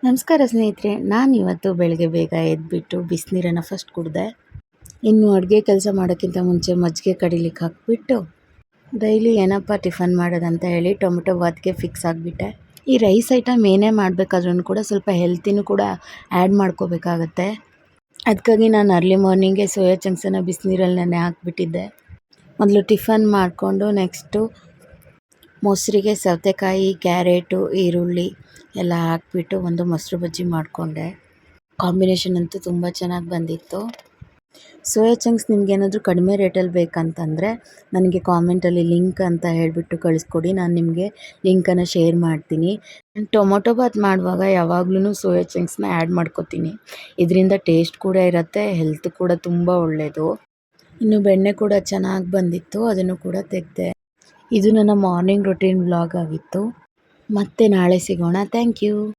ನಮಸ್ಕಾರ ಸ್ನೇಹಿತರೆ, ನಾನಿವತ್ತು ಬೆಳಗ್ಗೆ ಬೇಗ ಎದ್ಬಿಟ್ಟು ಬಿಸಿನೀರನ್ನು ಫಸ್ಟ್ ಕುಡಿದೆ. ಇನ್ನು ಅಡುಗೆ ಕೆಲಸ ಮಾಡೋಕ್ಕಿಂತ ಮುಂಚೆ ಮಜ್ಜಿಗೆ ಕಡಿಲಿಕ್ಕೆ ಹಾಕಿಬಿಟ್ಟು ಡೈಲಿ ಏನಪ್ಪ ಟಿಫನ್ ಮಾಡೋದಂತ ಹೇಳಿ ಟೊಮೆಟೊ ಬಾತ್ಗೆ ಫಿಕ್ಸ್ ಆಗಿಬಿಟ್ಟೆ. ಈ ರೈಸ್ ಐಟಮ್ ಏನೇ ಮಾಡಬೇಕಾದ್ರೂ ಕೂಡ ಸ್ವಲ್ಪ ಹೆಲ್ತಿನೂ ಕೂಡ ಆ್ಯಡ್ ಮಾಡ್ಕೋಬೇಕಾಗತ್ತೆ. ಅದಕ್ಕಾಗಿ ನಾನು ಅರ್ಲಿ ಮಾರ್ನಿಂಗೇ ಸೋಯಾ ಚಂಕ್ಸನ್ನು ಬಿಸಿನೀರಲ್ಲಿ ನೆನೆ ಹಾಕಿಬಿಟ್ಟಿದ್ದೆ. ಮೊದಲು ಟಿಫನ್ ಮಾಡಿಕೊಂಡು ನೆಕ್ಸ್ಟು ಮೊಸರಿಗೆ ಸೌತೆಕಾಯಿ, ಕ್ಯಾರೆಟು, ಈರುಳ್ಳಿ ಎಲ್ಲ ಹಾಕಿಬಿಟ್ಟು ಒಂದು ಮೊಸರು ಬಜ್ಜಿ ಮಾಡಿಕೊಂಡೆ. ಕಾಂಬಿನೇಷನ್ ಅಂತೂ ತುಂಬ ಚೆನ್ನಾಗಿ ಬಂದಿತ್ತು. ಸೋಯಾ ಚಂಕ್ಸ್ ನಿಮಗೇನಾದರೂ ಕಡಿಮೆ ರೇಟಲ್ಲಿ ಬೇಕಂತಂದರೆ ನನಗೆ ಕಾಮೆಂಟಲ್ಲಿ ಲಿಂಕ್ ಅಂತ ಹೇಳಿಬಿಟ್ಟು ಕಳಿಸ್ಕೊಡಿ, ನಾನು ನಿಮಗೆ ಲಿಂಕನ್ನು ಶೇರ್ ಮಾಡ್ತೀನಿ. ಟೊಮೊಟೊ ಬಾತ್ ಮಾಡುವಾಗ ಯಾವಾಗ್ಲೂ ಸೋಯಾ ಚಂಕ್ಸ್ನ ಆ್ಯಡ್ ಮಾಡ್ಕೋತೀನಿ. ಇದರಿಂದ ಟೇಸ್ಟ್ ಕೂಡ ಇರುತ್ತೆ, ಹೆಲ್ತ್ ಕೂಡ ತುಂಬ ಒಳ್ಳೆಯದು. ಇನ್ನು ಬೆಣ್ಣೆ ಕೂಡ ಚೆನ್ನಾಗಿ ಬಂದಿತ್ತು, ಅದನ್ನು ಕೂಡ ತೆಗೆದೆ. ಇದು ನನ್ನ ಮಾರ್ನಿಂಗ್ ರೊಟೀನ್ ವ್ಲಾಗ್ ಆಗಿತ್ತು. ಮತ್ತೆ ನಾಳೆ ಸಿಗೋಣ. Thank you.